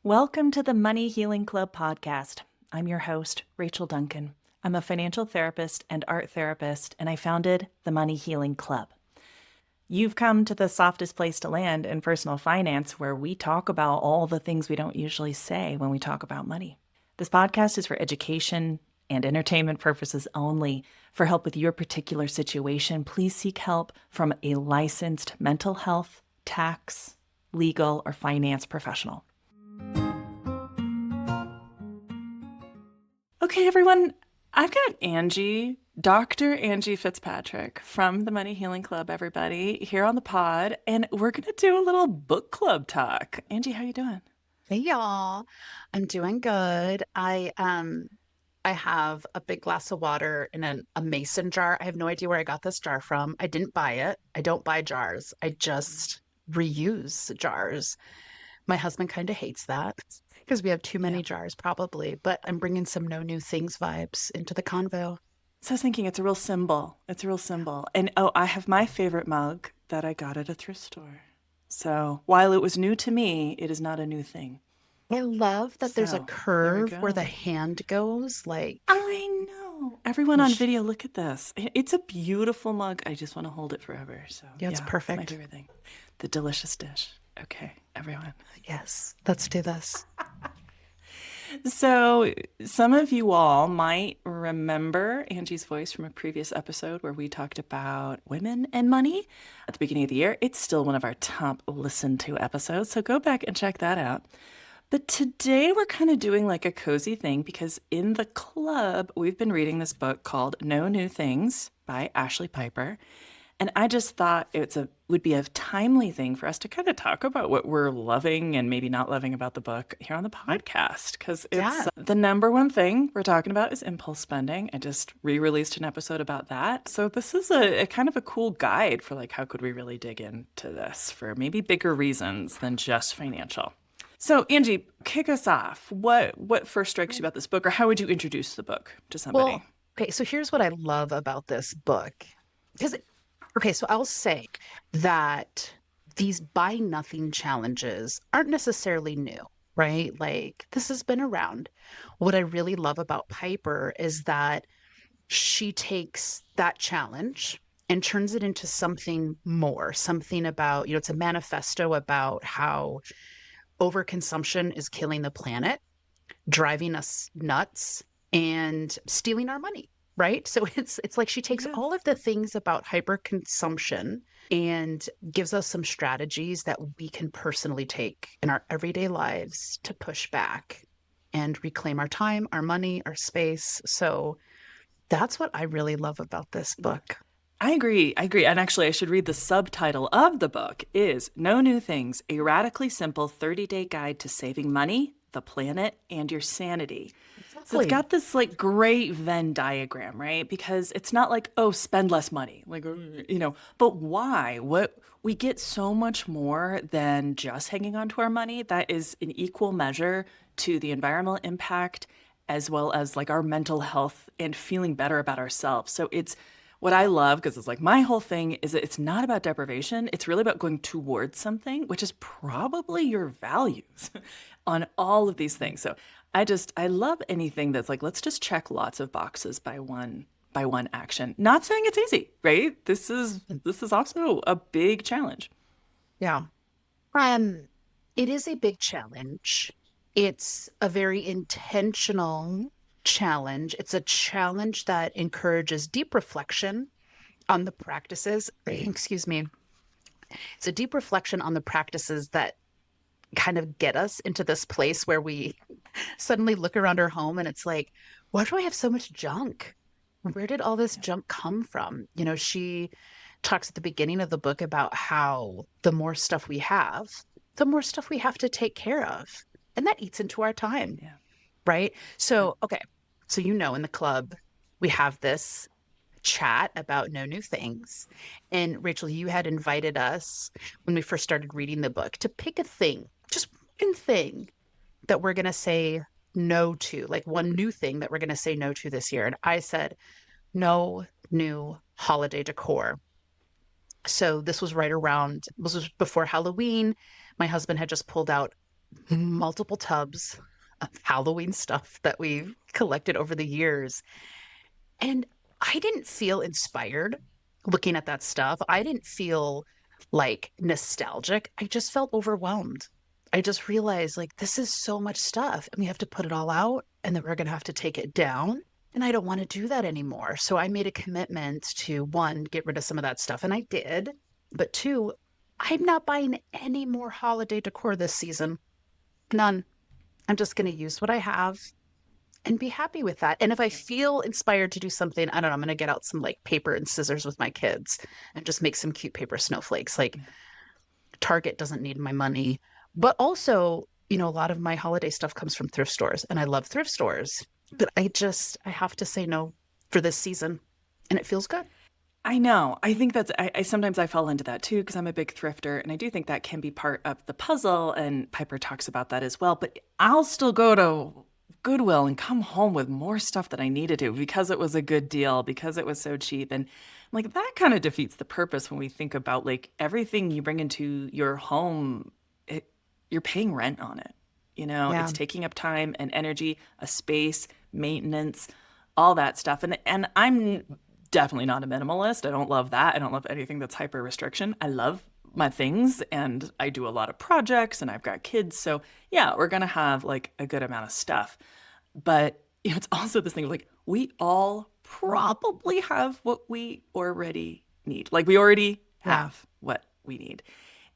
Welcome to the Money Healing Club podcast. I'm your host, Rachel Duncan. I'm a financial therapist and art therapist, and I founded the Money Healing Club. You've come to the softest place to land in personal finance, where we talk about all the things we don't usually say when we talk about money. This podcast is for education and entertainment purposes only. For help with your particular situation, please seek help from a licensed mental health, tax, legal, or finance professional. Okay, everyone, I've got Dr. Angie Fitzpatrick from the Money Healing Club, everybody, here on the pod, and we're going to do a little book club talk. Angie, how you doing? Hey y'all, I'm doing good. I have a big glass of water in a mason jar. I have no idea where I got this jar from. I didn't buy it. I don't buy jars. I just reuse jars. My husband kind of hates that because we have too many jars probably, but I'm bringing some no new things vibes into the convo. So I was thinking it's a real symbol. It's a real symbol. And I have my favorite mug that I got at a thrift store. So while it was new to me, it is not a new thing. I love that there's a So there we curve where go. the hand goes, like I know. Everyone on video, look at this. It's a beautiful mug. I just want to hold it forever. So yeah, it's perfect. My favorite thing. The delicious dish. Okay, everyone. Yes, let's do this. So some of you all might remember Angie's voice from a previous episode where we talked about women and money at the beginning of the year. It's still one of our top listened to episodes, so go back and check that out. But today we're kind of doing like a cozy thing because in the club, we've been reading this book called No New Things by Ashlee Piper. And I just thought would be a timely thing for us to kind of talk about what we're loving and maybe not loving about the book here on the podcast. Because it's the number one thing we're talking about is impulse spending. I just re-released an episode about that. So this is a kind of a cool guide for like, how could we really dig into this for maybe bigger reasons than just financial. So Angie, kick us off. What first strikes you about this book, or how would you introduce the book to somebody? Well, okay, so here's what I love about this book. So I'll say that these buy nothing challenges aren't necessarily new, right? Like this has been around. What I really love about Piper is that she takes that challenge and turns it into something more, something about, it's a manifesto about how overconsumption is killing the planet, driving us nuts, and stealing our money. Right. So it's like she takes all of the things about hyperconsumption and gives us some strategies that we can personally take in our everyday lives to push back and reclaim our time, our money, our space. So that's what I really love about this book. I agree. And actually, I should read the subtitle of the book is No New Things, a radically simple 30-day guide to saving money, the planet, and your sanity. Exactly. So it's got this like great Venn diagram, right? Because it's not like, oh, spend less money, like, but why? We get so much more than just hanging on to our money. That is an equal measure to the environmental impact as well as like our mental health and feeling better about ourselves. So it's what I love, because it's like my whole thing is that it's not about deprivation. It's really about going towards something, which is probably your values on all of these things. So I love anything that's like, let's just check lots of boxes by one action. Not saying it's easy, right? This is also a big challenge. Yeah. It is a big challenge. It's a very intentional challenge. It's a challenge that encourages deep reflection on the practices. Excuse me. It's a deep reflection on the practices that kind of get us into this place where we suddenly look around our home and it's like, why do I have so much junk? Where did all this junk come from? She talks at the beginning of the book about how the more stuff we have, the more stuff we have to take care of. And that eats into our time. Yeah. Right? So, okay. So, in the club, we have this chat about no new things. And Rachel, you had invited us when we first started reading the book to pick a thing, just one thing that we're going to say no to, like one new thing that we're going to say no to this year. And I said, no new holiday decor. So this was before Halloween. My husband had just pulled out multiple tubs of Halloween stuff that we've collected over the years. And I didn't feel inspired looking at that stuff. I didn't feel like nostalgic. I just felt overwhelmed. I just realized like this is so much stuff and we have to put it all out and then we're going to have to take it down. And I don't want to do that anymore. So I made a commitment to one, get rid of some of that stuff. And I did. But two, I'm not buying any more holiday decor this season. None. I'm just going to use what I have and be happy with that. And if I feel inspired to do something, I don't know, I'm going to get out some like paper and scissors with my kids and just make some cute paper snowflakes. Like Target doesn't need my money, but also, a lot of my holiday stuff comes from thrift stores and I love thrift stores, but I have to say no for this season and it feels good. I know. I think I sometimes I fall into that too because I'm a big thrifter and I do think that can be part of the puzzle and Piper talks about that as well. But I'll still go to Goodwill and come home with more stuff that I needed to because it was a good deal, because it was so cheap. And like that kind of defeats the purpose when we think about like everything you bring into your home, you're paying rent on it. Yeah. It's taking up time and energy, a space, maintenance, all that stuff. And I'm definitely not a minimalist. I don't love that. I don't love anything that's hyper restriction. I love my things and I do a lot of projects and I've got kids. So yeah, we're going to have like a good amount of stuff. But it's also this thing of like, we all probably have what we already need. Like we already Yeah. have what we need.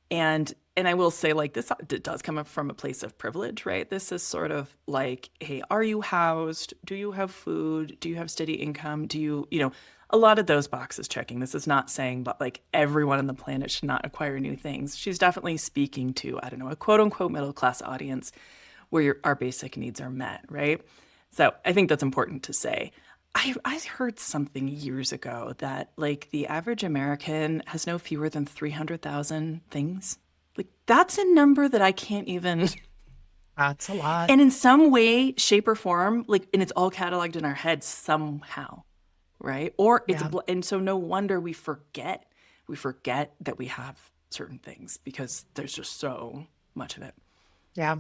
And I will say like this it does come up from a place of privilege, right? This is sort of like, hey, are you housed? Do you have food? Do you have steady income? Do you a lot of those boxes checking. This is not saying but like everyone on the planet should not acquire new things. She's definitely speaking to, I don't know, a quote unquote middle class audience where our basic needs are met, right? So I think that's important to say. I heard something years ago that like the average American has no fewer than 300,000 things. Like that's a number that I can't even. That's a lot. And in some way, shape, or form, like, and it's all cataloged in our heads somehow, right? Or it's Yeah. and so no wonder we forget. We forget that we have certain things because there's just so much of it. Yeah.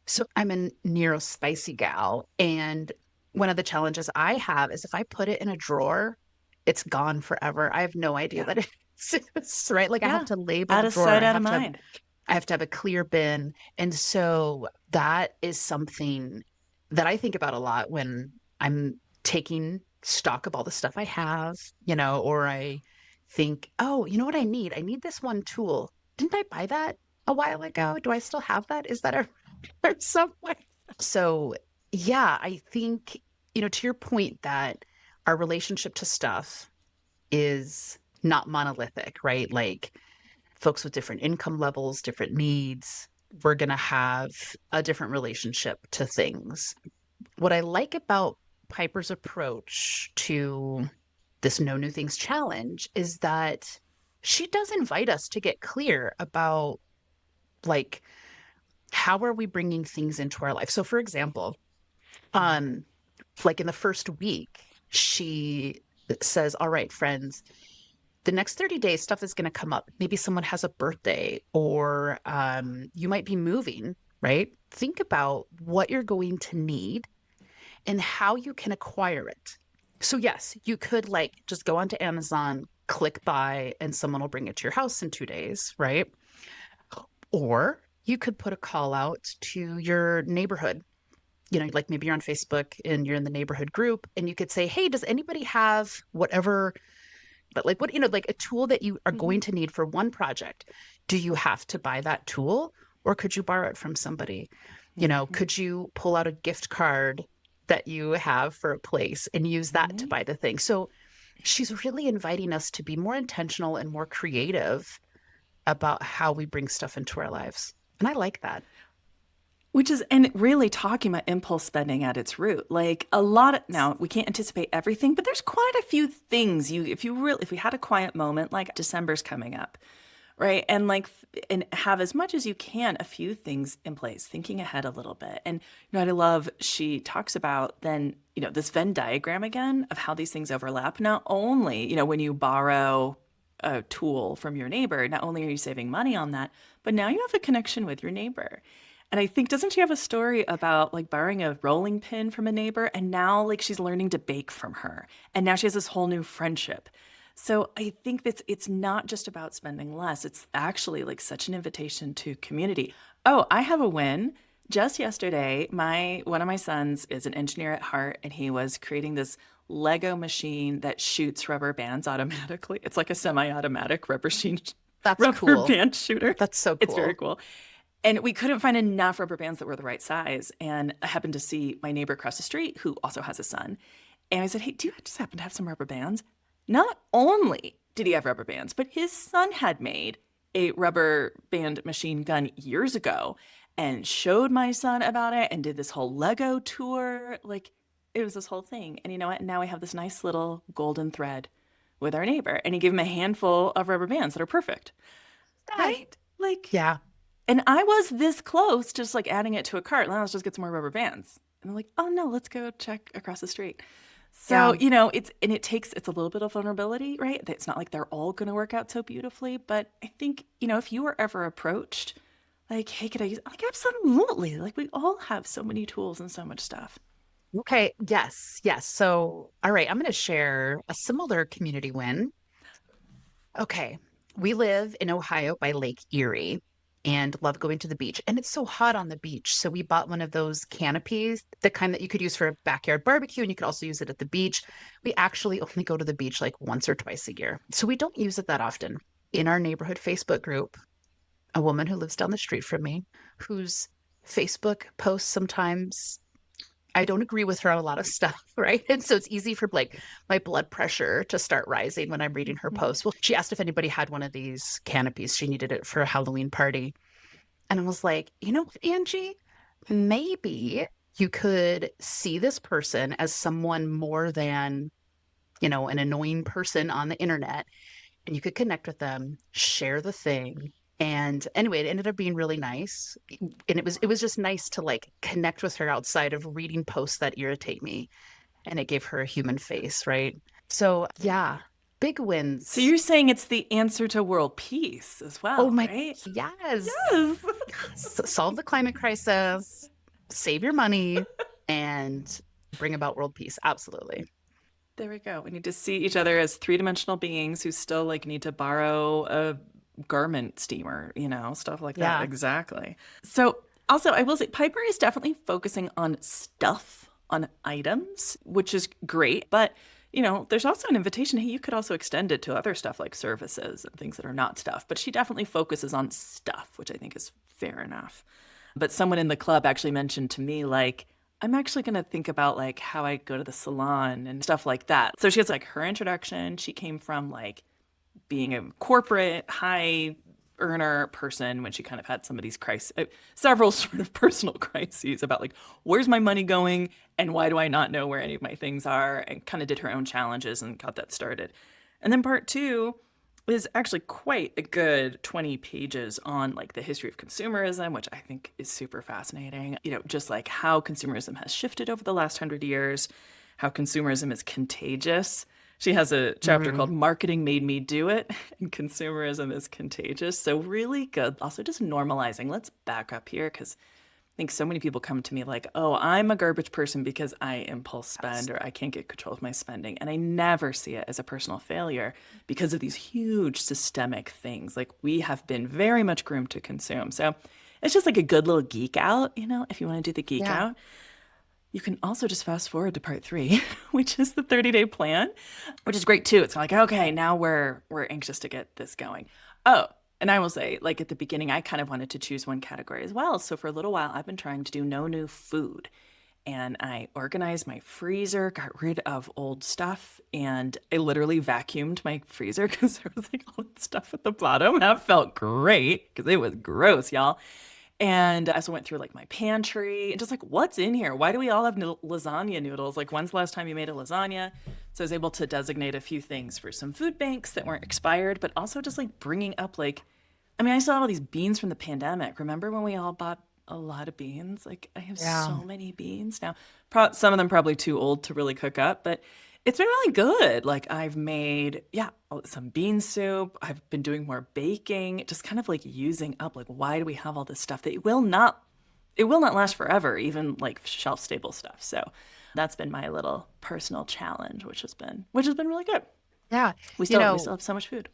So I'm a Nero spicy gal. And one of the challenges I have is if I put it in a drawer, it's gone forever. I have no idea Yeah, that it exists, right? Like I have yeah. to label Out the of drawer. sight, out of mind. I have to have a clear bin. And so that is something that I think about a lot when I'm taking stock of all the stuff I have, or I think, oh, you know what I need? I need this one tool. Didn't I buy that a while ago? Do I still have that? Is that around somewhere? So, yeah, I think, to your point that our relationship to stuff is not monolithic, right? Like folks with different income levels, different needs, we're going to have a different relationship to things. What I like about Piper's approach to this No New Things challenge is that she does invite us to get clear about like how are we bringing things into our life. So for example, um like in the first week, she says, all right, friends, the next 30 days, stuff is going to come up. Maybe someone has a birthday or you might be moving, right? Think about what you're going to need and how you can acquire it. So, yes, you could like just go onto Amazon, click buy, and someone will bring it to your house in 2 days, right? Or you could put a call out to your neighborhood. Like maybe you're on Facebook and you're in the neighborhood group, and you could say, hey, does anybody have whatever but like what like a tool that you are Mm-hmm. going to need for one project? Do you have to buy that tool or could you borrow it from somebody? Mm-hmm. Could you pull out a gift card that you have for a place and use that to Mm-hmm. buy the thing? So she's really inviting us to be more intentional and more creative about how we bring stuff into our lives, and I like that. Which is, and really talking about impulse spending at its root. Like a lot of, now we can't anticipate everything, but there's quite a few things if we had a quiet moment, like December's coming up, right? And like, and have as much as you can, a few things in place, thinking ahead a little bit. And, what I love, she talks about then, this Venn diagram again of how these things overlap. Not only, when you borrow a tool from your neighbor, not only are you saving money on that, but now you have a connection with your neighbor. And I think, doesn't she have a story about like borrowing a rolling pin from a neighbor and now like she's learning to bake from her. And now she has this whole new friendship. So I think that it's not just about spending less. It's actually like such an invitation to community. Oh, I have a win. Just yesterday, my one of my sons is an engineer at heart, and he was creating this Lego machine that shoots rubber bands automatically. It's like a semi-automatic That's rubber cool. band shooter. That's so It's very cool. cool. And we couldn't find enough rubber bands that were the right size. And I happened to see my neighbor across the street who also has a son. And I said, "Hey, do you just happen to have some rubber bands?" Not only did he have rubber bands, but his son had made a rubber band machine gun years ago and showed my son about it and did this whole Lego tour. Like, it was this whole thing. And you know what? Now we have this nice little golden thread with our neighbor. And he gave him a handful of rubber bands that are perfect. That. Right? Like, Yeah. and I was this close, just like adding it to a cart. Let's just get some more rubber bands. And I'm like, oh no, let's go check across the street. So, Yeah. it's a little bit of vulnerability, right? It's not like they're all going to work out so beautifully. But I think, if you were ever approached, like, hey, could I use, like, absolutely. Like, we all have so many tools and so much stuff. Okay. Yes. Yes. So, all right. I'm going to share a similar community win. Okay. We live in Ohio by Lake Erie and love going to the beach. And it's so hot on the beach. So we bought one of those canopies, the kind that you could use for a backyard barbecue, and you could also use it at the beach. We actually only go to the beach like once or twice a year. So we don't use it that often. In our neighborhood Facebook group, a woman who lives down the street from me, whose Facebook posts sometimes I don't agree with her on a lot of stuff, right? And so it's easy for like my blood pressure to start rising when I'm reading her posts. Well, she asked if anybody had one of these canopies. She needed it for a Halloween party. And I was like, you know what, Angie? Maybe you could see this person as someone more than, an annoying person on the internet, and you could connect with them, share the thing. And anyway, it ended up being really nice. And it was just nice to like connect with her outside of reading posts that irritate me. And it gave her a human face, right? So yeah, big So wins. you're saying it's the answer to world peace as Oh well, my, right? yes. Yes. Solve the climate crisis, save your money, and bring about world peace. Absolutely. There we go. We need to see each other as three-dimensional beings who still like need to borrow a garment steamer, stuff like that. Yeah. Exactly. So also I will say Piper is definitely focusing on stuff, on items, which is great. But there's also an invitation. Hey, you could also extend it to other stuff like services and things that are not stuff. But she definitely focuses on stuff, which I think is fair enough. But someone in the club actually mentioned to me, like, I'm actually going to think about like how I go to the salon and stuff like that. So she has like her introduction. She came from like being a corporate high earner person when she kind of had some of these crises, several sort of personal crises about like, where's my money going and why do I not know where any of my things are, and kind of did her own challenges and got that started. And then part two is actually quite a good 20 pages on like the history of consumerism, which I think is super fascinating. Just like how consumerism has shifted over the last 100 years, how consumerism is contagious. She has a chapter called Marketing Made Me Do It, and Consumerism is Contagious. So really good. Also just normalizing. Let's back up here because I think so many people come to me like, oh, I'm a garbage person because I impulse spend or I can't get control of my spending. And I never see it as a personal failure because of these huge systemic things. Like we have been very much groomed to consume. So it's just like a good little geek out, if you want to do the geek Yeah. out. You can also just fast forward to part 3, which is the 30-day plan, which is great too. It's like, okay, now we're anxious to get this going. Oh, and I will say, like at the beginning, I kind of wanted to choose one category as well. So for a little while, I've been trying to do no new food. And I organized my freezer, got rid of old stuff, and I literally vacuumed my freezer because there was like all that stuff at the bottom. That felt great because it was gross, y'all. And I also went through like my pantry and just like, what's in here? Why do we all have lasagna noodles? Like, when's the last time you made a lasagna? So I was able to designate a few things for some food banks that weren't expired, but also just like bringing up like, I still have all these beans from the pandemic. Remember when we all bought a lot of beans? Like, I have Yeah. so many beans now. Some of them probably too old to really cook up, but it's been really good. Like I've made, some bean soup. I've been doing more baking, just kind of like using up, like, why do we have all this stuff that will not it will not last forever, even like shelf stable stuff. So that's been my little personal challenge, which has been really good. Yeah. We You still know, have so much food.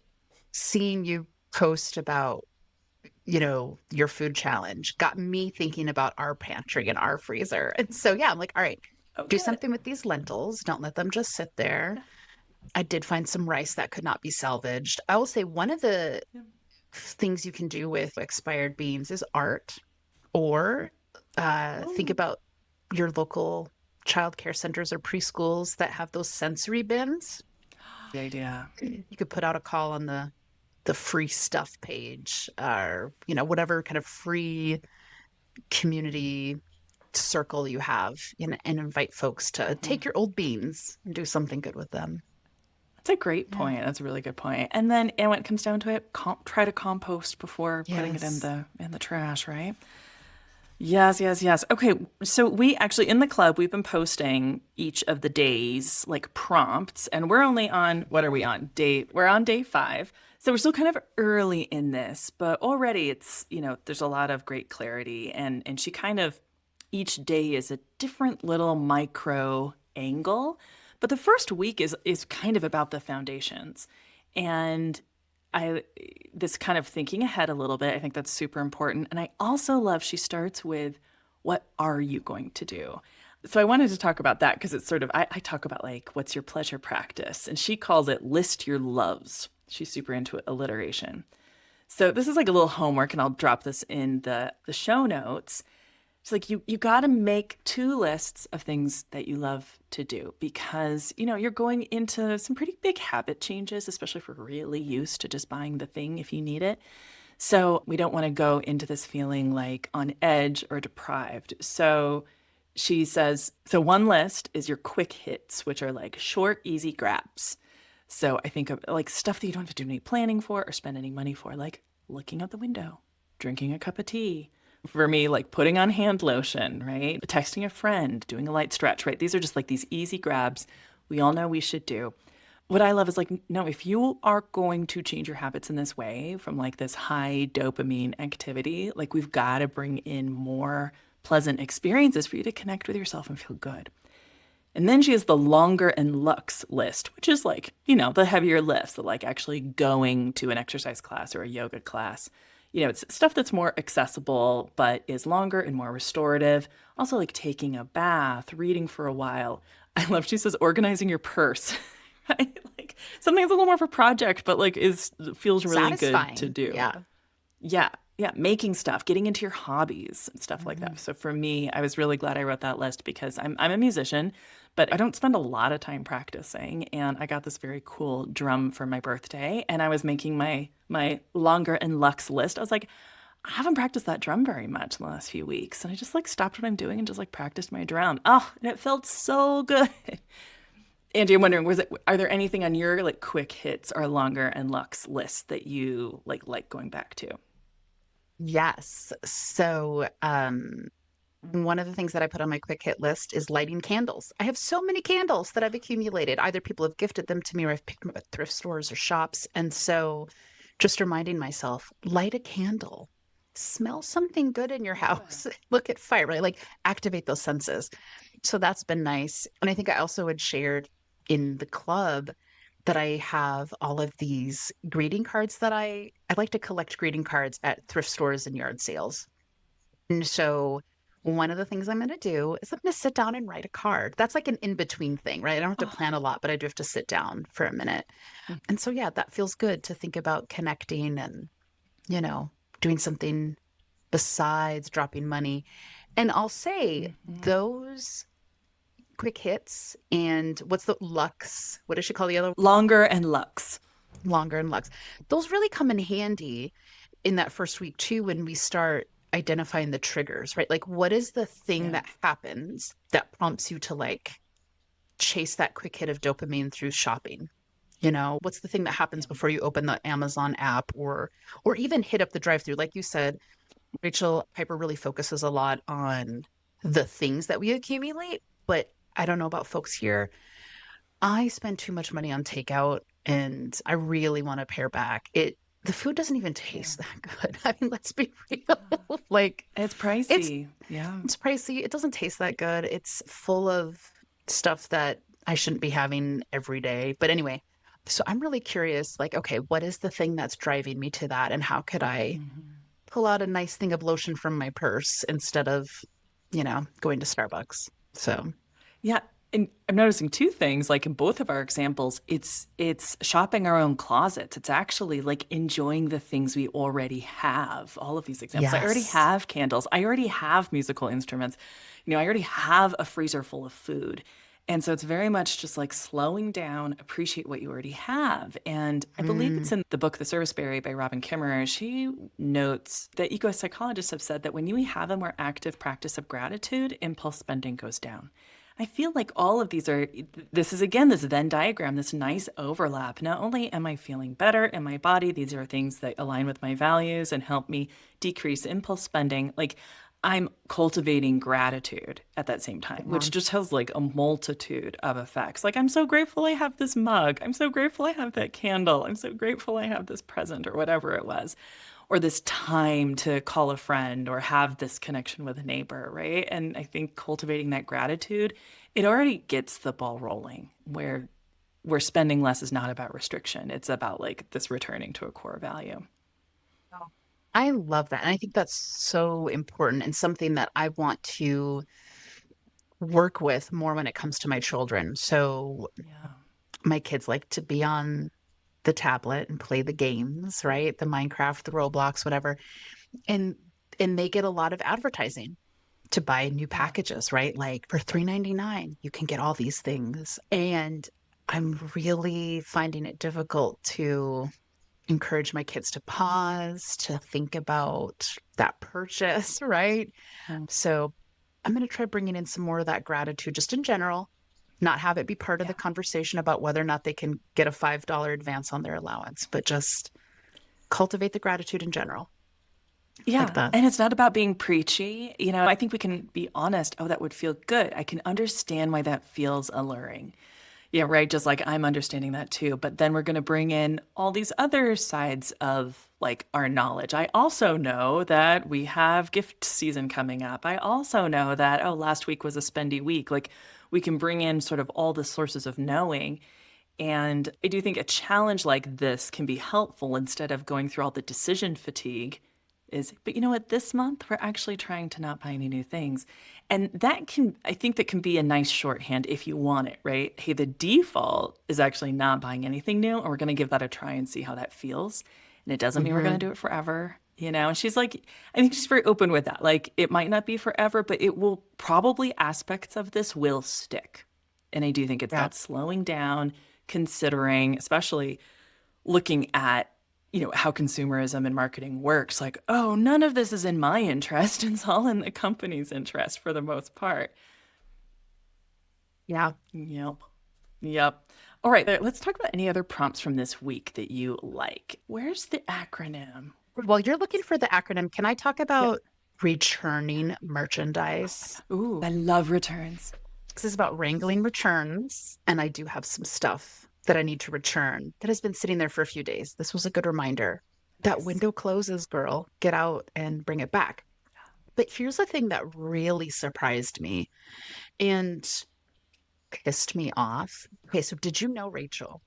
seeing you post about, your food challenge got me thinking about our pantry and our freezer. And so, yeah, I'm like, all right, Oh, do good. something with these lentils. Don't let them just sit there. Yeah. I did find some rice that could not be salvaged. I will say one of the Yeah. things you can do with expired beans is art, or think Oh, about your local childcare centers or preschools that have those sensory bins. the idea. You could put out a call on the free stuff page, or whatever kind of free community circle you have, and invite folks to Mhm. take your old beans and do something good with them. That's a great Yeah. point. That's a really good point. And when it comes down to it, try to compost before putting it Yes. in the trash, right? Yes, yes, yes. Okay, so we actually in the club we've been posting each of the days like prompts, and we're only on what are we on? We're on day 5. So we're still kind of early in this, but already it's, there's a lot of great clarity and she kind of each day is a different little micro angle. But the first week is kind of about the foundations. And I this kind of thinking ahead a little bit, I think that's super important. And I also love she starts with what are you going to do? So I wanted to talk about that because it's sort of I talk about like what's your pleasure practice and she calls it list your loves. She's super into alliteration. So this is like a little homework and I'll drop this in the show notes. It's like you got to make 2 lists of things that you love to do because, you're going into some pretty big habit changes, especially if we're really used to just buying the thing if you need it. So we don't want to go into this feeling like on edge or deprived. So she says, so one list is your quick hits, which are like short, easy grabs. So I think of like stuff that you don't have to do any planning for or spend any money for, like looking out the window, drinking a cup of tea. For me, like putting on hand lotion, right? Texting a friend, doing a light stretch, right? These are just like these easy grabs we all know we should do. What I love is like, no, if you are going to change your habits in this way from like this high dopamine activity, like we've got to bring in more pleasant experiences for you to connect with yourself and feel good. And then she has the longer and lux list, which is like, the heavier lifts, the like actually going to an exercise class or a yoga class. It's stuff that's more accessible, but is longer and more restorative. Also, like taking a bath, reading for a while. I love, she says, organizing your purse, right? Like something that's a little more of a project, but like feels really good to Satisfying. do. Yeah. Yeah, yeah, making stuff, getting into your hobbies and stuff like Mhm. that. So for me, I was really glad I wrote that list because I'm a musician, but I don't spend a lot of time practicing. And I got this very cool drum for my birthday, and I was making my longer and luxe list. I was like, I haven't practiced that drum very much in the last few weeks, and I just like stopped what I'm doing and just like practiced my drum. Oh, and it felt so good. Angie, I'm wondering, are there anything on your like quick hits or longer and luxe list that you like going back to? Yes. So, one of the things that I put on my quick hit list is lighting candles. I have so many candles that I've accumulated. Either people have gifted them to me or I've picked them up at thrift stores or shops. And so just reminding myself, light a candle, smell something good in your Love it. house, look at fire, right? Like activate those senses. So that's been nice. And I think I also had shared in the club that I have all of these greeting cards that I like to collect greeting cards at thrift stores and yard sales. And so one of the things I'm going to do is I'm going to sit down and write a card. That's like an in between thing, right? I don't have to Oh, plan a lot, but I do have to sit down for a minute. And so, yeah, that feels good to think about connecting and, you know, doing something besides dropping money. And I'll say mhm. those quick hits and what's the Lux? What does she call the other? Longer and luxe. Longer and Lux. Those really come in handy in that first week too when we start identifying the triggers, right? Like what is the thing Yeah. that happens that prompts you to like chase that quick hit of dopamine through shopping? What's the thing that happens Yeah. before you open the Amazon app or even hit up the drive-through? Like you said, Rachel Piper really focuses a lot on the things that we accumulate, but I don't know about folks here. I spend too much money on takeout and I really want to pare back. It the food doesn't even taste that good. I mean, let's be real. Like It's it's pricey. Yeah. it's pricey. It doesn't taste that good. It's full of stuff that I shouldn't be having every day. But anyway, so I'm really curious, like, okay, what is the thing that's driving me to that? And how could I Mhm. pull out a nice thing of lotion from my purse instead of, going to Starbucks? So, Yeah, and I'm noticing two things. Like in both of our examples, it's shopping our own closets. It's actually like enjoying the things we already have. All of these examples. I already yes. have candles. I already have musical instruments. I already have a freezer full of food. And so it's very much just like slowing down, appreciate what you already have. And I believe Mm, it's in the book The Service Berry by Robin Kimmerer. She notes that eco psychologists have said that when you have a more active practice of gratitude, impulse spending goes down. I feel like all of these are, this is again, this Venn diagram, this nice overlap. Not only am I feeling better in my body, these are things that align with my values and help me decrease impulse spending. Like I'm cultivating gratitude at that same time, yeah. which just has like a multitude of effects. Like I'm so grateful I have this mug. I'm so grateful I have that candle. I'm so grateful I have this present or whatever it was, or this time to call a friend or have this connection with a neighbor, right? And I think cultivating that gratitude, it already gets the ball rolling where spending less is not about restriction. It's about like this returning to a core value. I love that. And I think that's so important and something that I want to work with more when it comes to my children. So Yeah. my kids like to be on the tablet and play the games, right? The Minecraft, the Roblox, whatever. And they get a lot of advertising to buy new Yeah. packages, right? Like for $3.99, you can get all these things. And I'm really finding it difficult to encourage my kids to pause, to think about that purchase, right? Mm. So I'm going to try bringing in some more of that gratitude just in general, not have it be part of Yeah. the conversation about whether or not they can get a $5 advance on their allowance, but just cultivate the gratitude in general. Like Yeah. that. And it's not about being preachy. I think we can be honest. Oh, that would feel good. I can understand why that feels alluring. Yeah, right. Just like I'm understanding that too. But then we're going to bring in all these other sides of like our knowledge. I also know that we have gift season coming up. I also know that, oh, last week was a spendy week. Like we can bring in sort of all the sources of knowing. And I do think a challenge like this can be helpful instead of going through all the decision fatigue is, but you know what, this month we're actually trying to not buy any new things. And that can, I think that can be a nice shorthand if you want it, right? Hey, the default is actually not buying anything new, and we're going to give that a try and see how that feels. And it doesn't mean we're going to Hmm. do it forever. And she's like, I think she's very open with that. Like, it might not be forever, but it will probably, aspects of this will stick. And I do think it's Yeah. that slowing down, considering, especially looking at how consumerism and marketing works, like, oh, none of this is in my interest. It's all in the company's interest for the most part. Yeah. Yep. Yep. All right, let's talk about any other prompts from this week that you like. Where's the acronym? While you're looking for the acronym, can I talk Yep. about returning Oh my merchandise? God. Ooh, I love returns. This is about wrangling returns, and I do have some stuff that I need to return that has been sitting there for a few days. This was a good reminder. That Nice. window closes, girl. Get out and bring it back. But here's the thing that really surprised me and pissed me off. Okay, so did you know, Rachel,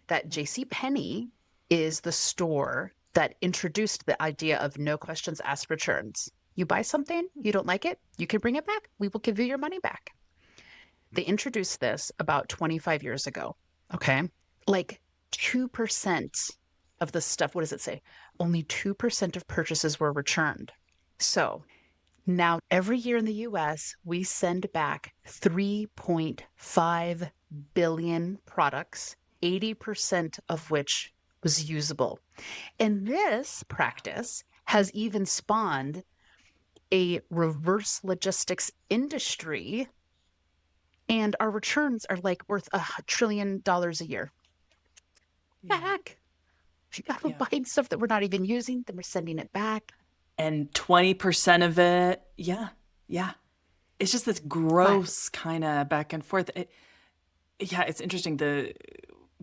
that J.C. Penney is the store that introduced the idea of no questions asked returns? You buy something, you don't like it, you can bring it back. We will give you your money back. They introduced this about 25 years ago. Okay. Like 2% of the stuff, what does it say? Only 2% of purchases were returned. So now every year in the US, we send back 3.5 billion products, 80% of which was usable. And this practice has even spawned a reverse logistics industry, and our returns are like worth $1 trillion a year. The Yeah. heck? We're Yeah. buying stuff that we're not even using, then we're sending it back. And 20% of it, yeah. Yeah. It's just this But gross kind of back and forth. Yeah, it's interesting.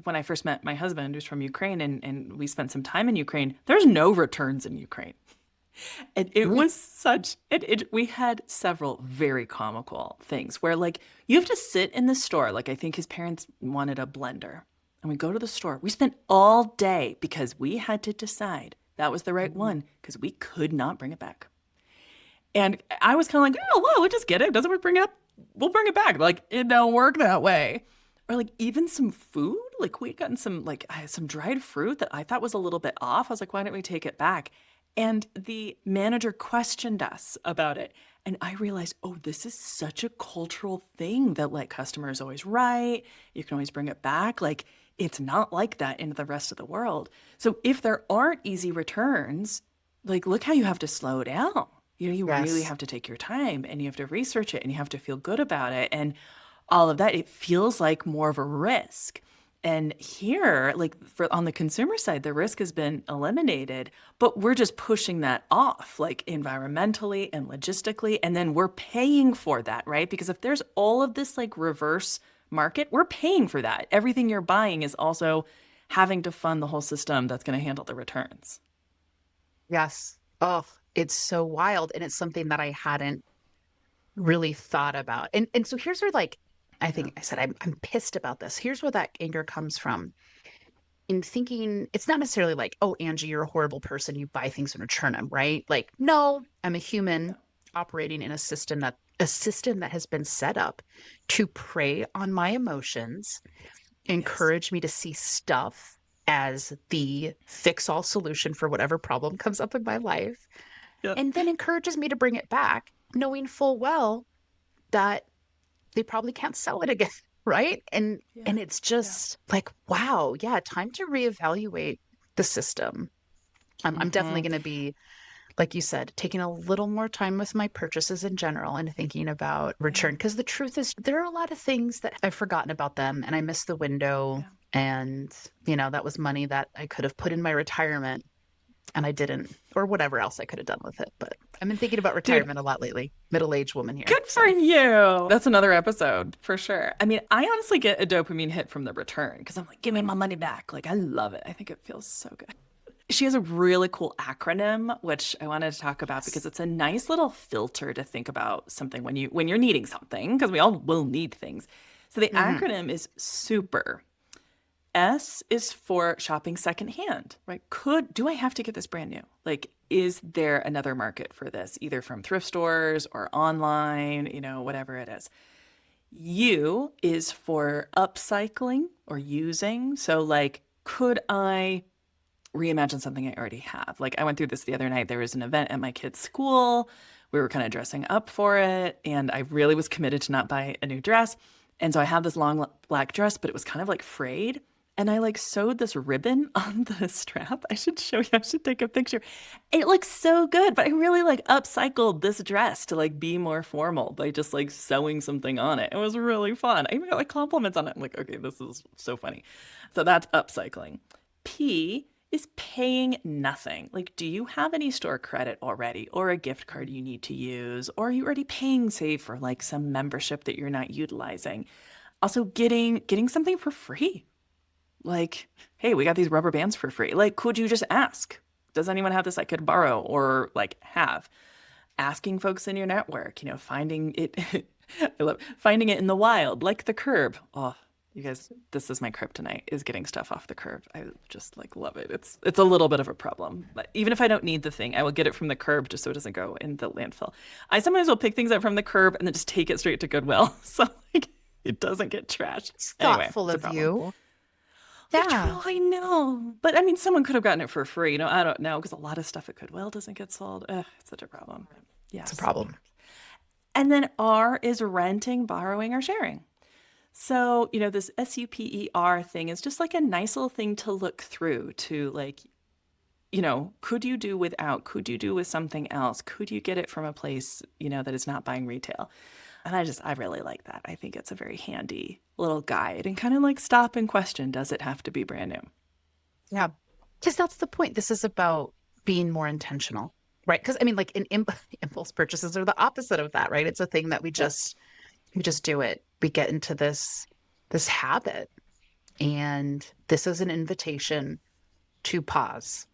when I first met my husband, who's from Ukraine, and we spent some time in Ukraine, there's no returns in Ukraine. And it was we had several very comical things where like you have to sit in the store. Like I think his parents wanted a blender and we go to the store. We spent all day because we had to decide that was the right one because we could not bring it back. And I was kind of like, oh, well, we'll just get it. Doesn't it bring it up? We'll bring it back. Like it don't work that way. Or like even some food, like we had gotten some like some dried fruit that I thought was a little bit off. I was like, why don't we take it back? And the manager questioned us about it. And I realized, oh, this is such a cultural thing that like customers always right. You can always bring it back. Like it's not like that in the rest of the world. So if there aren't easy returns, like look how you have to slow down. You know, you really have to take your time and you have to research it and you have to feel good about it. And all of that, it feels like more of a risk. And here, like on the consumer side, the risk has been eliminated, but we're just pushing that off, like environmentally and logistically. And then we're paying for that, right? Because if there's all of this like reverse market, we're paying for that. Everything you're buying is also having to fund the whole system that's going to handle the returns. Yes. Oh, it's so wild. And it's something that I hadn't really thought about. And so here's where like, I think I said, I'm pissed about this. Here's where that anger comes from. In thinking, it's not necessarily like, oh, Angie, you're a horrible person. You buy things and return them, right? Like, no, I'm a human operating in a system that has been set up to prey on my emotions, encourage me to see stuff as the fix-all solution for whatever problem comes up in my life, and then encourages me to bring it back, knowing full well that they probably can't sell it again, right? And it's just like, wow, time to reevaluate the system. I'm definitely going to be, like you said, taking a little more time with my purchases in general and thinking about return. Because the truth is, there are a lot of things that I've forgotten about them and I missed the window. And, you know, that was money that I could have put in my retirement and I didn't, or whatever else I could have done with it. But I've been thinking about retirement a lot lately. Middle-aged woman here. Good for you. That's another episode for sure. I mean, I honestly get a dopamine hit from the return because I'm like, give me my money back. Like, I love it. I think it feels so good. She has a really cool acronym, which I wanted to talk about because it's a nice little filter to think about something when you're needing something, because we all will need things. So the acronym is SUPER. S is for shopping secondhand, right? Do I have to get this brand new? Like, is there another market for this, either from thrift stores or online, you know, whatever it is. U is for upcycling or using. So like, could I reimagine something I already have? Like I went through this the other night. There was an event at my kid's school. We were kind of dressing up for it. And I really was committed to not buy a new dress. And so I had this long black dress, but it was kind of like frayed. And I like sewed this ribbon on the strap. I should show you. I should take a picture. It looks so good, but I really like upcycled this dress to like be more formal by just like sewing something on it. It was really fun. I even got like compliments on it. I'm like, okay, this is so funny. So that's upcycling. P is paying nothing. Like, do you have any store credit already or a gift card you need to use? Or are you already paying, say, for like some membership that you're not utilizing? Also getting something for free. Like, hey, we got these rubber bands for free. Like, could you just ask? Does anyone have this I could borrow or like have? Asking folks in your network, you know, finding it. I love finding it in the wild, like the curb. Oh, you guys, this is my kryptonite, is getting stuff off the curb. I just like love it. It's a little bit of a problem. But even if I don't need the thing, I will get it from the curb just so it doesn't go in the landfill. I sometimes will pick things up from the curb and then just take it straight to Goodwill. So like it doesn't get trashed. It's thoughtful of you. Yeah. I know. But I mean, someone could have gotten it for free. You know, I don't know, because a lot of stuff at Goodwill doesn't get sold. It's such a problem. Yeah, it's a problem. And then R is renting, borrowing, or sharing. So, you know, this SUPER thing is just like a nice little thing to look through to like, you know, could you do without? Could you do with something else? Could you get it from a place, you know, that is not buying retail? And I really like that. I think it's a very handy little guide and kind of like stop and question, does it have to be brand new? Yeah, because that's the point. This is about being more intentional, right? Because I mean, like impulse purchases are the opposite of that, right? It's a thing that we just do it. We get into this habit And this is an invitation to pause,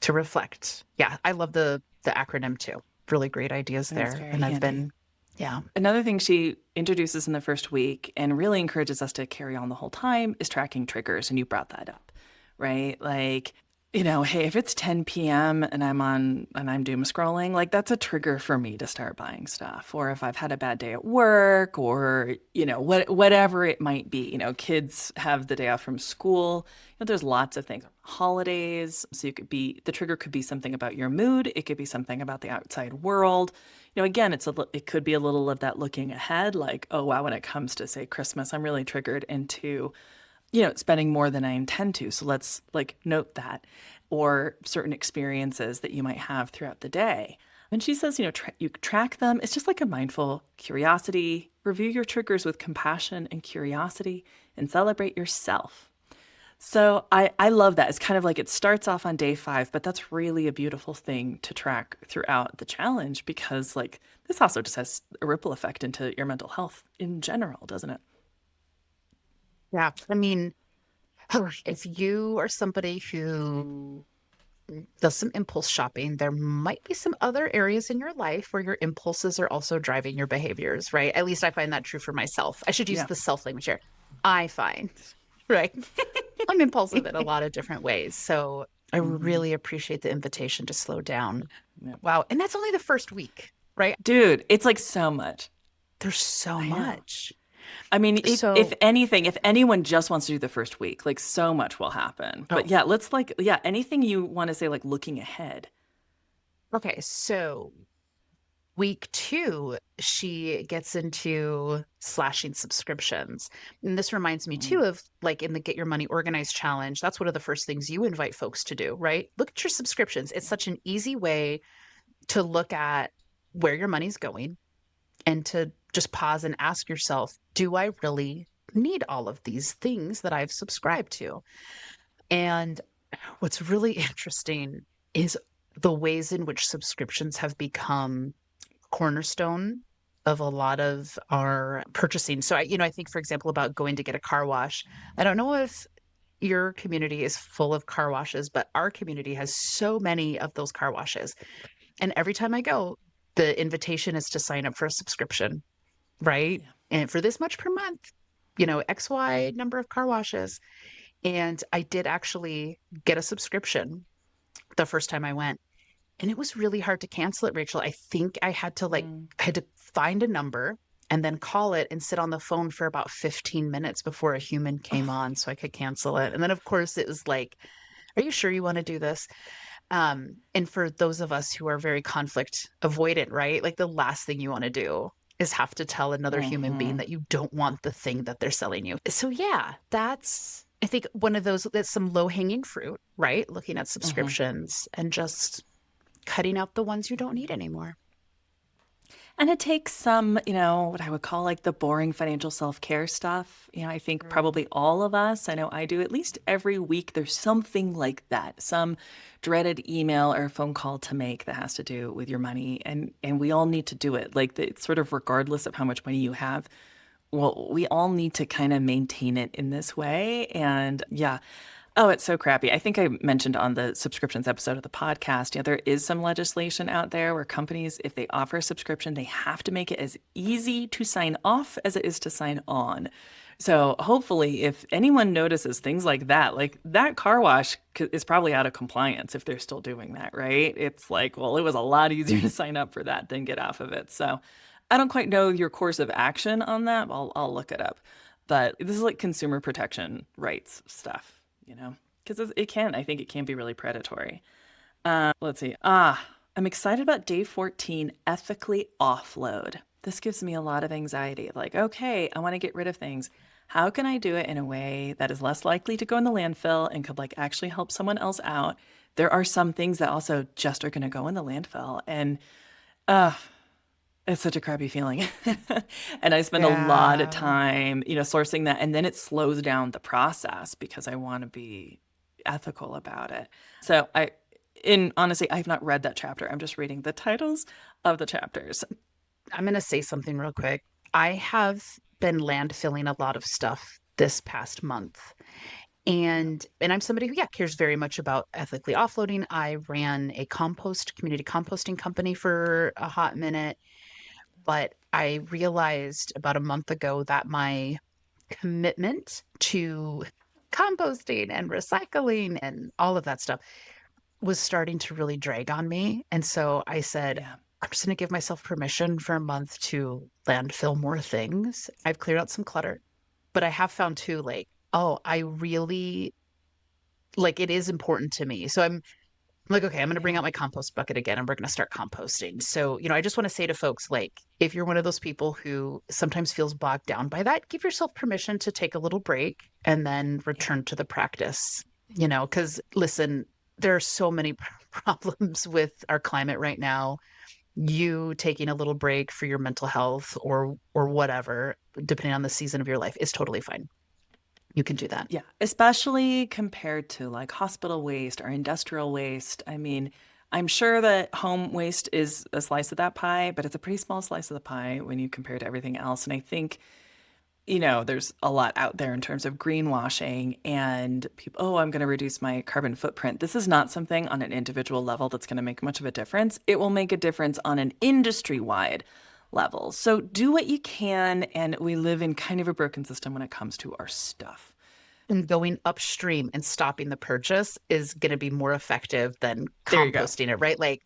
to reflect. Yeah, I love the acronym too. Really great ideas It's there. very And I've handy. been, yeah. Another thing she introduces in the first week and really encourages us to carry on the whole time is tracking triggers. And you brought that up, right? Like, hey, if it's 10 p.m. and I'm doom scrolling, like that's a trigger for me to start buying stuff. Or if I've had a bad day at work or, whatever it might be, kids have the day off from school. There's lots of things, holidays. So the trigger could be something about your mood. It could be something about the outside world. Again, it could be a little of that looking ahead, like, oh, wow, when it comes to, say, Christmas, I'm really triggered into, spending more than I intend to. So let's like note that, or certain experiences that you might have throughout the day. And she says, you track them. It's just like a mindful curiosity. Review your triggers with compassion and curiosity and celebrate yourself. So I love that. It's kind of like it starts off on day 5, but that's really a beautiful thing to track throughout the challenge because like this also just has a ripple effect into your mental health in general, doesn't it? Yeah. I mean, if you are somebody who does some impulse shopping, there might be some other areas in your life where your impulses are also driving your behaviors, right? At least I find that true for myself. I should use Yeah. the self language here. I find, right? I'm impulsive in a lot of different ways. So I Mhm. really appreciate the invitation to slow down. Yeah. Wow. And that's only the first week, right? Dude, it's like so much. There's so I know. much. I mean, if So, anything, if anyone just wants to do the first week, like so much will happen. But oh, yeah, yeah, anything you want to say, like looking ahead. okay. So week 2, she gets into slashing subscriptions. And this reminds me too Mm, of like in the Get Your Money Organized challenge. That's one of the first things you invite folks to do, right? Look at your subscriptions. It's such an easy way to look at where your money's going and to just pause and ask yourself, do I really need all of these things that I've subscribed to? And what's really interesting is the ways in which subscriptions have become cornerstone of a lot of our purchasing. So I think for example about going to get a car wash. I don't know if your community is full of car washes, but our community has so many of those car washes. And every time I go, the invitation is to sign up for a subscription, right? yeah. And for this much per month, XY number of car washes. And I did actually get a subscription the first time I went. And it was really hard to cancel it, Rachel. I think Mm. I had to find a number and then call it and sit on the phone for about 15 minutes before a human came on so I could cancel it. And then of course it was like, are you sure you want to do this? And for those of us who are very conflict avoidant, right? Like the last thing you want to do is have to tell another human being Hmm. that you don't want the thing that they're selling you. So yeah, that's I think one of those that's some low hanging fruit, right? Looking at Hmm. subscriptions and just cutting out the ones you don't need anymore. And it takes some, what I would call like the boring financial self-care stuff. I think Mm. probably all of us, I know I do at least every week, there's something like that, some dreaded email or phone call to make that has to do with your money. And we all need to do it. Like it's sort of regardless of how much money you have. Well, we all need to kind of maintain it in this way. And yeah. Oh, it's so crappy. I think I mentioned on the subscriptions episode of the podcast, there is some legislation out there where companies, if they offer a subscription, they have to make it as easy to sign off as it is to sign on. So hopefully, if anyone notices things like that car wash is probably out of compliance if they're still doing that, right? It's like, well, it was a lot easier to sign up for that than get off of it. So I don't quite know your course of action on that. I'll look it up. But this is like consumer protection rights stuff, because I think it can be really predatory. Let's see. I'm excited about day 14, ethically offload. This gives me a lot of anxiety. Like, okay, I want to get rid of things. How can I do it in a way that is less likely to go in the landfill and could like actually help someone else out? There are some things that also just are going to go in the landfill. And uh, it's such a crappy feeling. And I spend a lot of Yeah. time, sourcing that. And then it slows down the process because I want to be ethical about it. So honestly, I've not read that chapter. I'm just reading the titles of the chapters. I'm going to say something real quick. I have been landfilling a lot of stuff this past month. And I'm somebody who, cares very much about ethically offloading. I ran a community composting company for a hot minute, but I realized about a month ago that my commitment to composting and recycling and all of that stuff was starting to really drag on me. And so I said, Yeah. I'm just going to give myself permission for a month to landfill more things. I've cleared out some clutter, but I have found too, like, oh, I really like it is important to me. So I'm like, okay, I'm going to bring Yeah. out my compost bucket again and we're going to start composting. So, I just want to say to folks, like, if you're one of those people who sometimes feels bogged down by that, give yourself permission to take a little break and then Yeah. return to the practice, because listen, there are so many problems with our climate right now. You taking a little break for your mental health or whatever, depending on the season of your life, is totally fine. You can do that. Yeah, especially compared to like hospital waste or industrial waste. I mean, I'm sure that home waste is a slice of that pie, but it's a pretty small slice of the pie when you compare to everything else. And I think, there's a lot out there in terms of greenwashing and people, oh, I'm going to reduce my carbon footprint. This is not something on an individual level that's going to make much of a difference. It will make a difference on an industry-wide level. So do what you can. And we live in kind of a broken system when it comes to our stuff. And going upstream and stopping the purchase is going to be more effective than There you go. composting it, right? Like,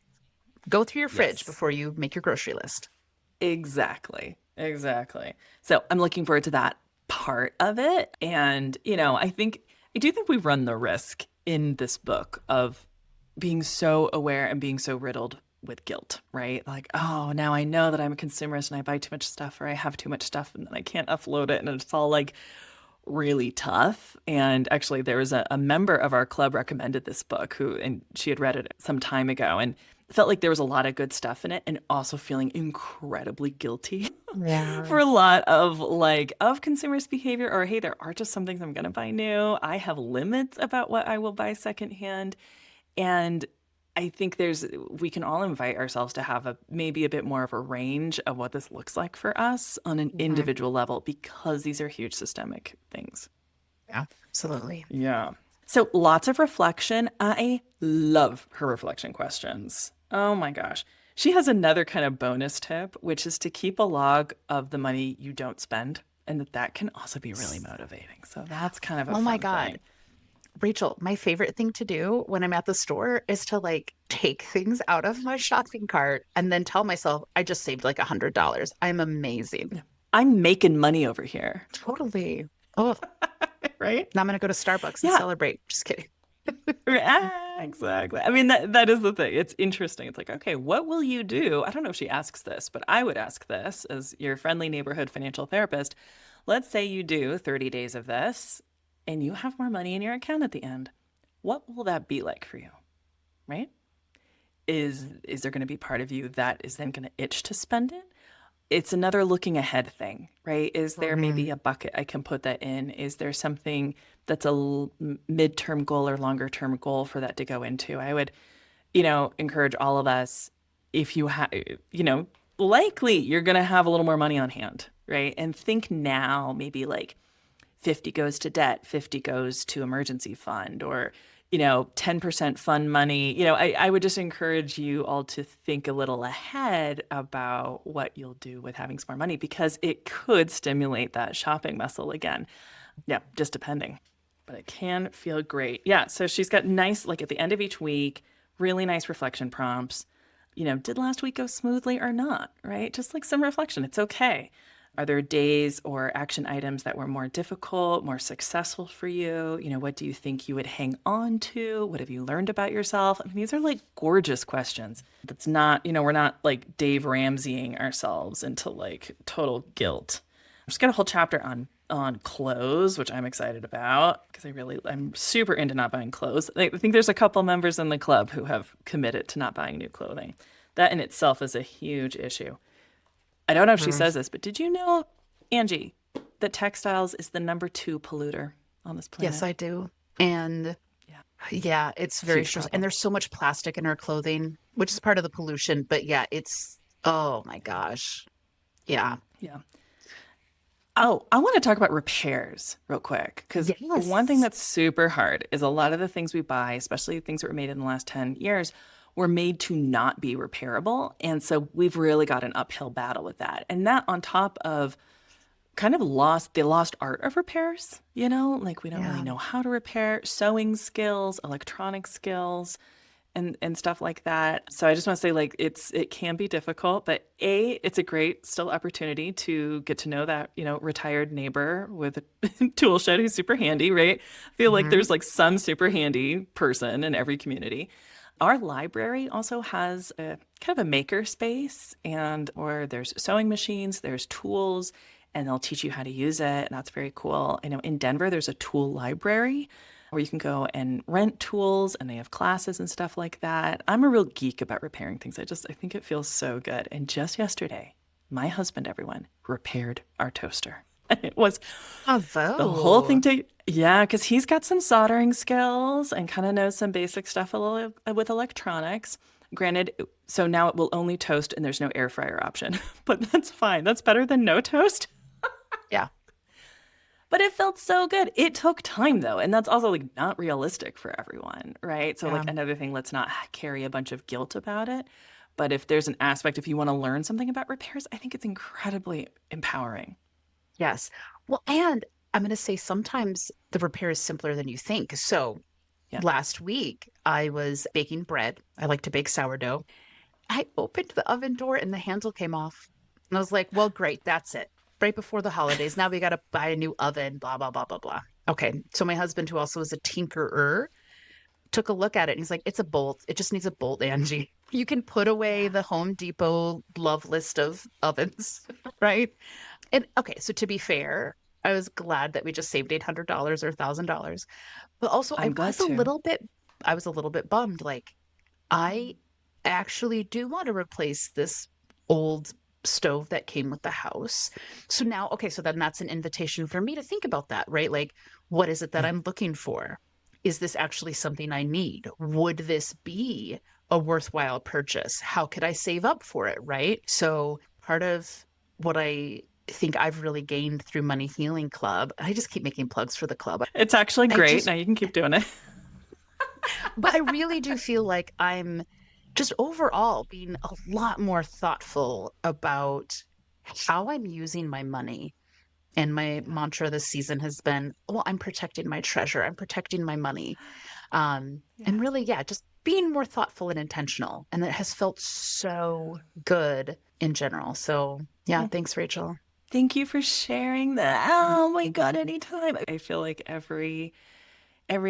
go through your fridge Yes, before you make your grocery list. exactly. Exactly. So I'm looking forward to that part of it. And, I do think we run the risk in this book of being so aware and being so riddled with guilt, right? Like, oh, now I know that I'm a consumerist and I buy too much stuff or I have too much stuff and then I can't upload it. And it's all like really tough. And actually, there was a member of our club recommended this book and she had read it some time ago and felt like there was a lot of good stuff in it and also feeling incredibly guilty Yeah. for a lot of of consumerist behavior or, hey, there are just some things I'm going to buy new. I have limits about what I will buy secondhand. And I think we can all invite ourselves to have maybe a bit more of a range of what this looks like for us on an Mhm. individual level because these are huge systemic things. Yeah, absolutely. Yeah. So lots of reflection. I love her reflection questions. Oh my gosh. She has another kind of bonus tip, which is to keep a log of the money you don't spend. And that can also be really motivating. So that's kind of a Oh my fun God. thing. Rachel, my favorite thing to do when I'm at the store is to like take things out of my shopping cart and then tell myself I just saved like $100. I'm amazing. I'm making money over here. Totally. Oh, Right? now I'm going to go to Starbucks and Yeah. celebrate. Just kidding. Exactly. I mean, that is the thing. It's interesting. It's like, okay, what will you do? I don't know if she asks this, but I would ask this as your friendly neighborhood financial therapist. Let's say you do 30 days of this and you have more money in your account at the end. What will that be like for you? Right? Is there going to be part of you that is then going to itch to spend it? It's another looking ahead thing, right? Is there Mhm. maybe a bucket I can put that in? Is there something that's a midterm goal or longer term goal for that to go into? I would, encourage all of us if you have, likely you're going to have a little more money on hand, right? And think now maybe like 50 goes to debt, 50 goes to emergency fund, or 10% fund money. I would just encourage you all to think a little ahead about what you'll do with having some more money because it could stimulate that shopping muscle again. Yeah, just depending. But it can feel great. Yeah, so she's got nice, like at the end of each week, really nice reflection prompts. Did last week go smoothly or not, right? Just like some reflection. It's okay. Are there days or action items that were more difficult, more successful for you? What do you think you would hang on to? What have you learned about yourself? I mean, these are like gorgeous questions. That's not, we're not like Dave Ramseying ourselves into like total guilt. I've just got a whole chapter on clothes, which I'm excited about because I'm super into not buying clothes. I think there's a couple members in the club who have committed to not buying new clothing. That in itself is a huge issue. I don't know if she Mhm. says this, but did you know, Angie, that textiles is the number 2 polluter on this Yes, planet? I do. And Yeah, yeah, it's very huge stressful. And problem. there's so much plastic in our clothing, which is part of the pollution. But yeah, oh my gosh. Yeah. Yeah. Oh, I want to talk about repairs real quick because one thing Yes. that's super hard is a lot of the things we buy, especially things that were made in the last 10 years, were made to not be repairable. And so we've really got an uphill battle with that. And that on top of kind of the lost art of repairs, like we don't really Yeah. know how to repair sewing skills, electronic skills, and stuff like that. So I just want to say like it can be difficult, but it's a great still opportunity to get to know that, retired neighbor with a tool shed who's super handy, right? I feel like Hmm. there's like some super handy person in every community. Our library also has a kind of a maker space and or there's sewing machines, there's tools, and they'll teach you how to use it. And that's very cool. I know in Denver, there's a tool library where you can go and rent tools and they have classes and stuff like that. I'm a real geek about repairing things. I think it feels so good. And just yesterday, my husband, everyone, repaired our toaster. It was the whole Bravo. thing yeah, because he's got some soldering skills and kind of knows some basic stuff a little with electronics. Granted, so now it will only toast and there's no air fryer option, but that's fine. That's better than no toast. Yeah. But it felt so good. It took time though, and that's also like not realistic for everyone, right? So Yeah. like another thing, let's not carry a bunch of guilt about it. But if there's an aspect, if you want to learn something about repairs, I think it's incredibly empowering. Yes. Well, and I'm going to say sometimes the repair is simpler than you think. So Yeah. last week I was baking bread. I like to bake sourdough. I opened the oven door and the handle came off. And I was like, well, great. That's it. Right before the holidays. Now we got to buy a new oven, blah, blah, blah, blah, blah. Okay. So my husband, who also is a tinkerer, took a look at it and he's like, it's a bolt. It just needs a bolt, Angie. You can put away Yeah. the Home Depot love list of ovens, right? And okay, so to be fair, I was glad that we just saved $800 or $1,000. But also I'm glad too. I was a little bit bummed. Like, I actually do want to replace this old stove that came with the house. So now, okay, so then that's an invitation for me to think about that, right? Like, what is it that Yeah. I'm looking for? Is this actually something I need? Would this be a worthwhile purchase? How could I save up for it, right? So part of what I think I've really gained through Money Healing Club, I just keep making plugs for the club. It's actually I great. just Now you can keep doing it. But I really do feel like I'm just overall being a lot more thoughtful about how I'm using my money. And my mantra this season has been, well, I'm protecting my treasure. I'm protecting my money. And Yeah. really, yeah, just being more thoughtful and intentional. And it has felt so good in general. So yeah, Yeah. thanks, Rachel. Thank you for sharing that. Oh my God, anytime. I feel like every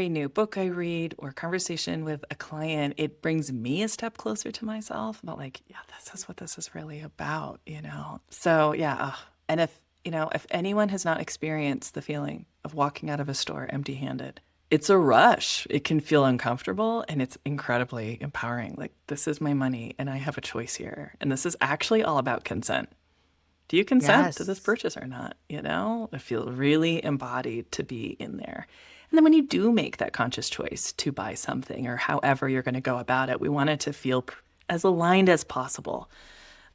new book I read or conversation with a client, it brings me a step closer to myself about like, yeah, this is what this is really about. So yeah, and if anyone has not experienced the feeling of walking out of a store empty-handed, it's a rush. It can feel uncomfortable and it's incredibly empowering. Like this is my money and I have a choice here. And this is actually all about consent. Do you consent to this Yes. purchase or not? I feel really embodied to be in there. And then when you do make that conscious choice to buy something or however you're going to go about it, we want it to feel as aligned as possible.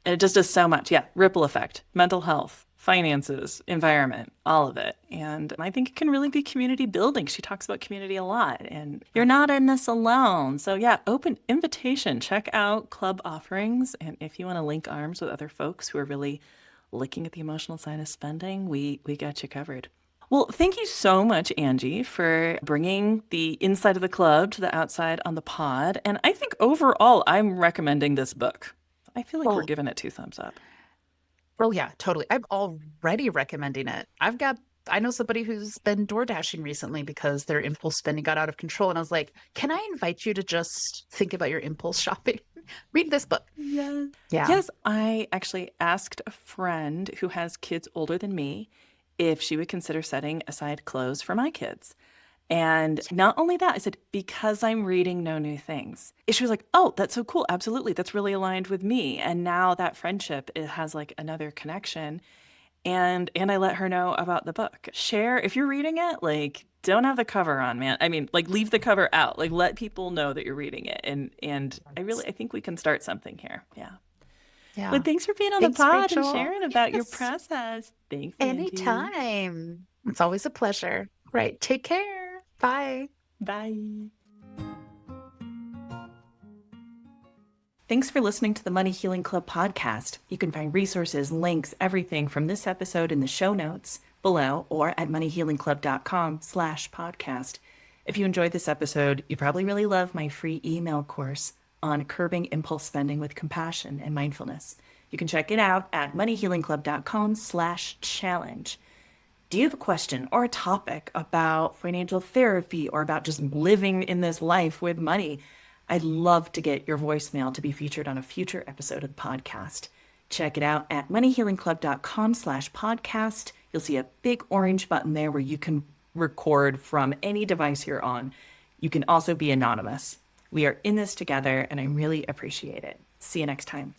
And it just does so much. Yeah, ripple effect, mental health, finances, environment, all of it. And I think it can really be community building. She talks about community a lot. And you're not in this alone. So, yeah, open invitation. Check out club offerings. And if you want to link arms with other folks who are really looking at the emotional side of spending, we got you covered. Well, thank you so much, Angie, for bringing the inside of the club to the outside on the pod. And I think overall, I'm recommending this book. I feel like we're Oh, giving it 2 thumbs up. oh yeah, totally. I'm already recommending it. I know somebody who's been door dashing recently because their impulse spending got out of control. And I was like, can I invite you to just think about your impulse shopping? Read this book. Yes. Yeah. Yes, I actually asked a friend who has kids older than me if she would consider setting aside clothes for my kids. And not only that, I said, because I'm reading No New Things. And she was like, oh, that's so cool. Absolutely. That's really aligned with me. And now that friendship, it has like another connection. And I let her know about the book. Share if you're reading it, like don't have the cover on, man. I mean, like leave the cover out. Like let people know that you're reading it. And I think we can start something here. Yeah. Yeah. Well, thanks for being on Thanks, the pod and Rachel. sharing about your Yes. process. Thanks, Angie. Anytime. It's always a pleasure. Right. Take care. Bye. Bye. Thanks for listening to the Money Healing Club podcast. You can find resources, links, everything from this episode in the show notes below or at moneyhealingclub.com/podcast. If you enjoyed this episode, you probably really love my free email course on curbing impulse spending with compassion and mindfulness. You can check it out at moneyhealingclub.com/challenge. Do you have a question or a topic about financial therapy or about just living in this life with money? I'd love to get your voicemail to be featured on a future episode of the podcast. Check it out at moneyhealingclub.com/podcast. You'll see a big orange button there where you can record from any device you're on. You can also be anonymous. We are in this together, and I really appreciate it. See you next time.